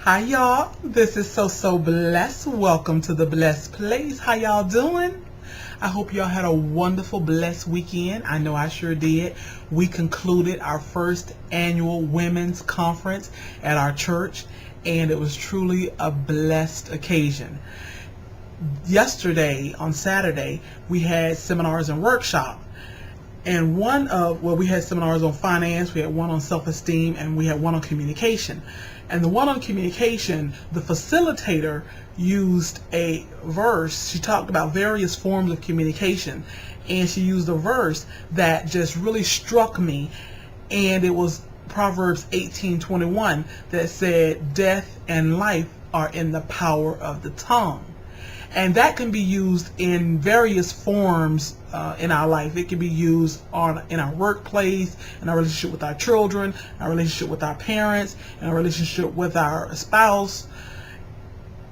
Hi y'all, this is So Blessed. Welcome to the Blessed Place. How y'all doing? I hope y'all had a wonderful, blessed weekend. I know I sure did. We concluded our first annual women's conference at our church, and it was truly a blessed occasion. Yesterday, on Saturday, we had seminars and workshops. And we had seminars on finance, we had one on self-esteem, and we had one on communication. And the one on communication, the facilitator used a verse. She talked about various forms of communication, and she used a verse that just really struck me. And it was Proverbs 18:21 that said, "Death and life are in the power of the tongue." And that can be used in various forms in our life. It can be used in our workplace, in our relationship with our children, our relationship with our parents, and our relationship with our spouse.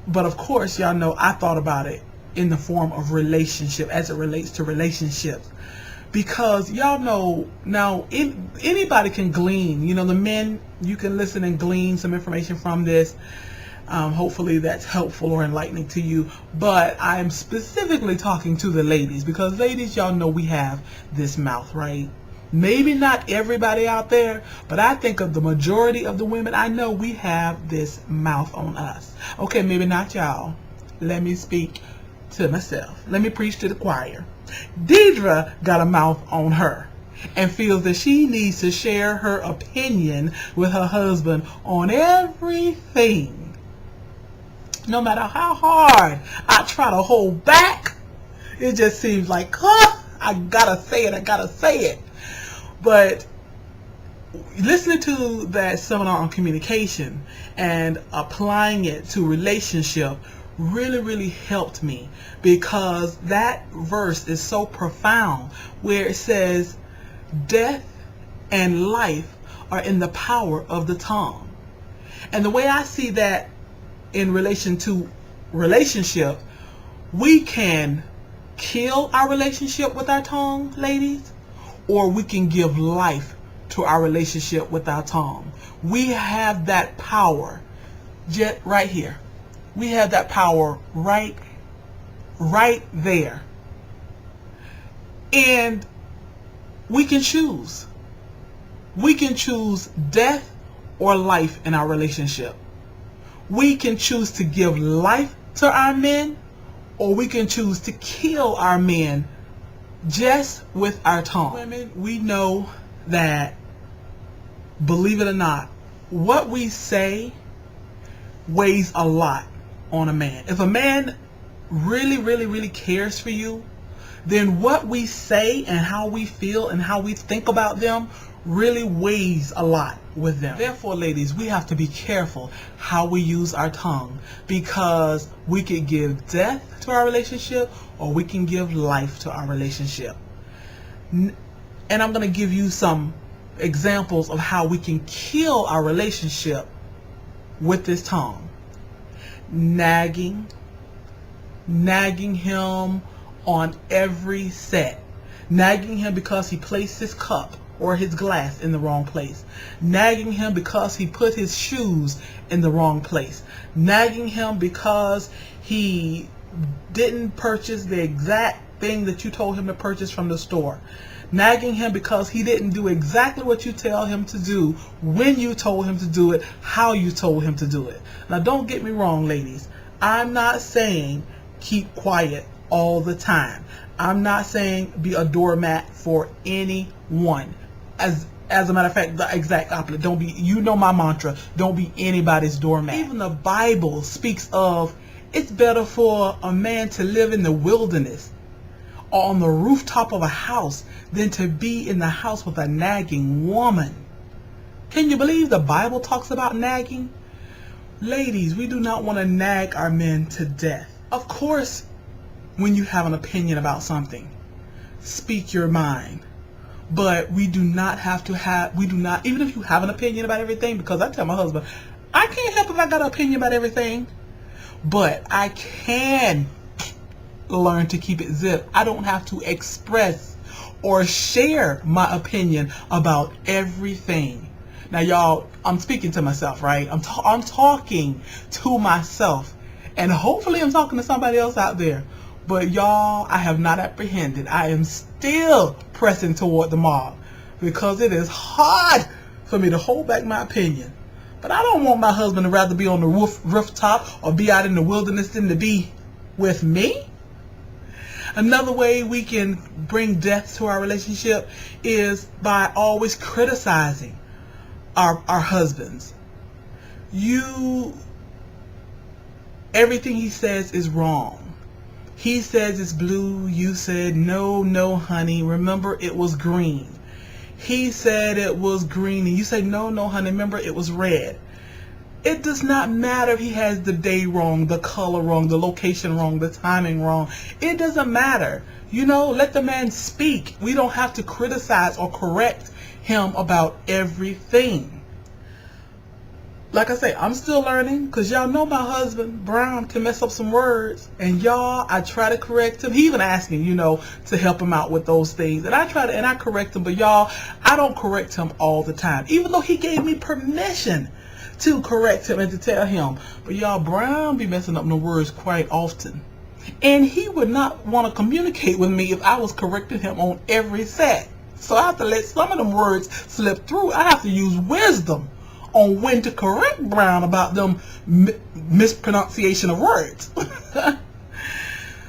But of course, y'all know I thought about it in the form of relationship as it relates to relationships. Because y'all know now anybody can glean. The men, you can listen and glean some information from this. Hopefully that's helpful or enlightening to you. But I'm specifically talking to the ladies because ladies, y'all know we have this mouth, right? Maybe not everybody out there, but I think of the majority of the women I know, we have this mouth on us. Okay, maybe not y'all. Let me speak to myself. Let me preach to the choir. Deidre got a mouth on her and feels that she needs to share her opinion with her husband on everything. No matter how hard I try to hold back, it just seems like, I gotta say it. But listening to that seminar on communication and applying it to relationship really, really helped me, because that verse is so profound, where it says, death and life are in the power of the tongue. And the way I see that in relation to relationship, we can kill our relationship with our tongue, ladies, or we can give life to our relationship with our tongue. We have that power just right here. We have that power right there. And we can choose. We can choose death or life in our relationship. We can choose to give life to our men, or we can choose to kill our men just with our tongue. Women, we know that, believe it or not, what we say weighs a lot on a man. If a man really, really, really cares for you, then what we say and how we feel and how we think about them really weighs a lot with them. Therefore, ladies, we have to be careful how we use our tongue, because we could give death to our relationship or we can give life to our relationship. And I'm going to give you some examples of how we can kill our relationship with this tongue. Nagging him on every set. Nagging him because he placed his cup or his glass in the wrong place. Nagging him because he put his shoes in the wrong place. Nagging him because he didn't purchase the exact thing that you told him to purchase from the store. Nagging him because he didn't do exactly what you tell him to do, when you told him to do it, how you told him to do it. Now don't get me wrong, ladies. I'm not saying keep quiet all the time. I'm not saying be a doormat for anyone. As a matter of fact, the exact opposite. Don't be, my mantra, don't be anybody's doormat. Even the Bible speaks of, it's better for a man to live in the wilderness or on the rooftop of a house than to be in the house with a nagging woman. Can you believe the Bible talks about nagging? Ladies, we do not want to nag our men to death. Of course, when you have an opinion about something, speak your mind. But we do not, even if you have an opinion about everything, because I tell my husband, I can't help if I got an opinion about everything, but I can learn to keep it zipped. I don't have to express or share my opinion about everything, Now, y'all, I'm speaking to myself, right? I'm talking to myself, and hopefully I'm talking to somebody else out there. But y'all, I have not apprehended. I am still pressing toward the mark because it is hard for me to hold back my opinion. But I don't want my husband to rather be on the rooftop or be out in the wilderness than to be with me. Another way we can bring death to our relationship is by always criticizing our husbands. Everything he says is wrong. He says it's blue. You said, no, honey. Remember, it was green. He said it was green. And you say, no, honey. Remember, it was red. It does not matter if he has the day wrong, the color wrong, the location wrong, the timing wrong. It doesn't matter. Let the man speak. We don't have to criticize or correct him about everything. Like I say, I'm still learning because y'all know my husband, Brown, can mess up some words. And y'all, I try to correct him. He even asked me, to help him out with those things. And I correct him. But y'all, I don't correct him all the time. Even though he gave me permission to correct him and to tell him. But y'all, Brown be messing up the words quite often. And he would not want to communicate with me if I was correcting him on every set. So I have to let some of them words slip through. I have to use wisdom on when to correct Brown about them mispronunciation of words.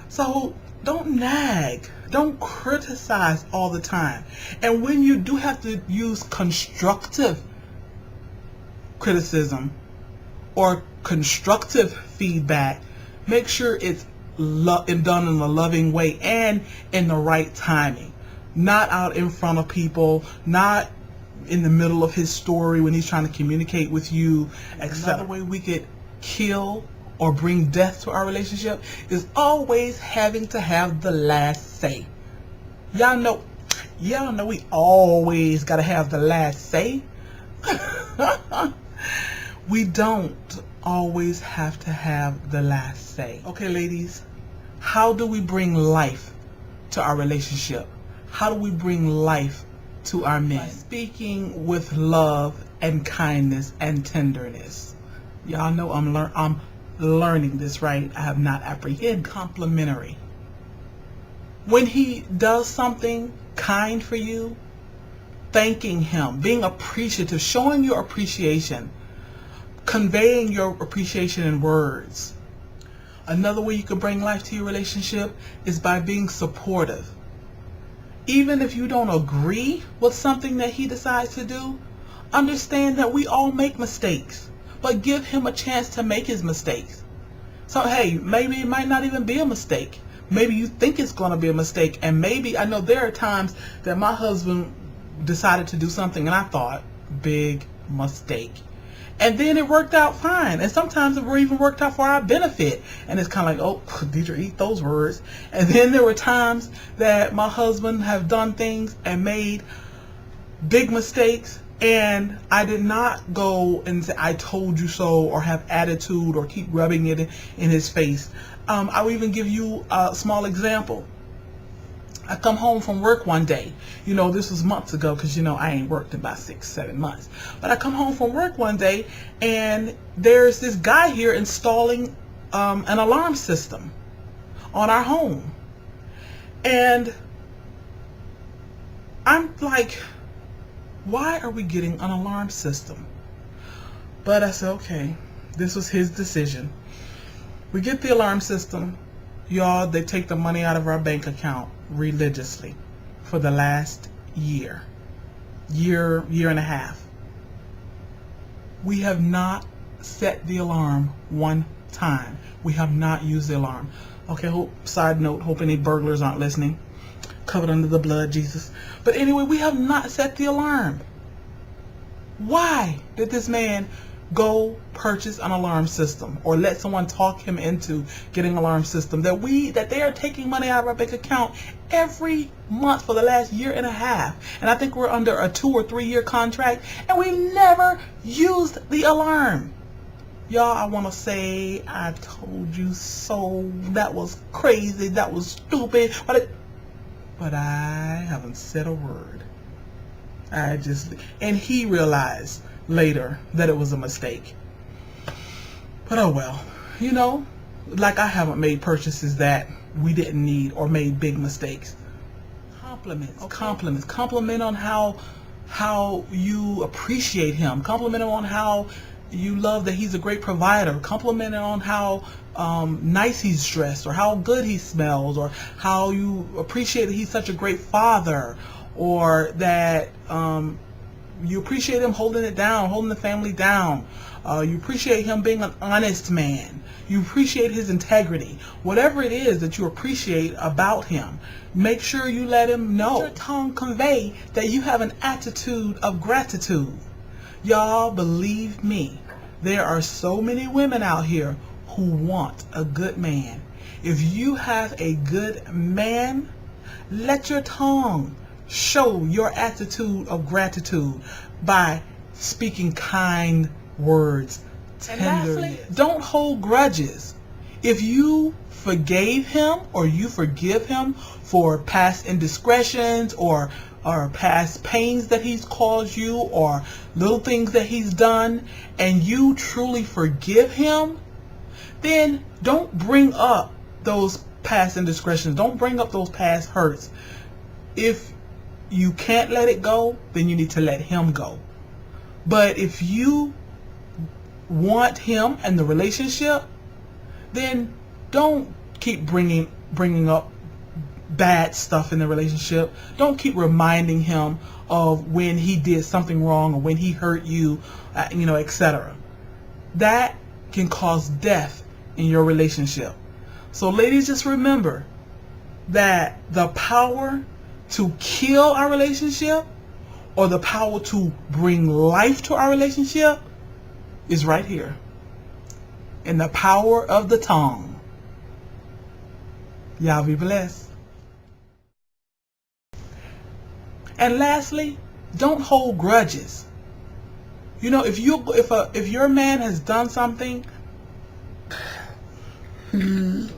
So don't nag. Don't criticize all the time. And when you do have to use constructive criticism or constructive feedback, make sure it's done in a loving way and in the right timing. Not out in front of people, not in the middle of his story when he's trying to communicate with you, etc. Another way we could kill or bring death to our relationship is always having to have the last say. Y'all know we always got to have the last say. We don't always have to have the last say. Okay, ladies, how do we bring life to our relationship? How do we bring life to our men? By speaking with love and kindness and tenderness. Y'all know I'm learning this, right? I have not apprehended. Complimentary. When he does something kind for you, thanking him, being appreciative, showing your appreciation, conveying your appreciation in words. Another way you can bring life to your relationship is by being supportive. Even if you don't agree with something that he decides to do, understand that we all make mistakes, but give him a chance to make his mistakes. So hey, maybe it might not even be a mistake. Maybe you think it's going to be a mistake, and maybe, I know there are times that my husband decided to do something and I thought, big mistake. And then it worked out fine. And sometimes it even worked out for our benefit. And it's kind of like, oh, Deidre, eat those words. And then there were times that my husband have done things and made big mistakes. And I did not go and say, I told you so, or have attitude, or keep rubbing it in his face. I will even give you a small example. I come home from work one day. This was months ago because, I ain't worked in about 6-7 months. But I come home from work one day and there's this guy here installing an alarm system on our home. And I'm like, why are we getting an alarm system? But I said, okay, this was his decision. We get the alarm system. Y'all, they take the money out of our bank account religiously for the last year and a half. We have not set the alarm one time. We have not used the alarm. Okay, side note, hope any burglars aren't listening. Covered under the blood, Jesus. But anyway, we have not set the alarm. Why did this man go purchase an alarm system, or let someone talk him into getting an alarm system that they are taking money out of our bank account every month for the last year and a half? And I think we're under a 2 or 3 year contract, and we never used the alarm. Y'all, I want to say, I told you so. That was crazy. That was stupid. But I haven't said a word. And he realized later that it was a mistake. But oh well, like I haven't made purchases that we didn't need or made big mistakes. Compliments, okay. Compliments. Compliment on how you appreciate him. Compliment on how you love that he's a great provider. Compliment on how nice he's dressed, or how good he smells, or how you appreciate that he's such a great father, or that you appreciate him holding it down, holding the family down. You appreciate him being an honest man. You appreciate his integrity. Whatever it is that you appreciate about him, make sure you let him know. Let your tongue convey that you have an attitude of gratitude. Y'all, believe me, there are so many women out here who want a good man. If you have a good man, let your tongue show your attitude of gratitude by speaking kind words, tenderness. Don't hold grudges. If you forgave him or you forgive him for past indiscretions or past pains that he's caused you, or little things that he's done, and you truly forgive him, then don't bring up those past indiscretions. Don't bring up those past hurts. If you can't let it go, then you need to let him go. But if you want him and the relationship, then don't keep bringing up bad stuff in the relationship. Don't keep reminding him of when he did something wrong or when he hurt you, etc. That can cause death in your relationship. So ladies, just remember that the power to kill our relationship or the power to bring life to our relationship is right here in the power of the tongue. Y'all be blessed. And lastly, don't hold grudges. If your man has done something, and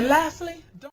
lastly, don't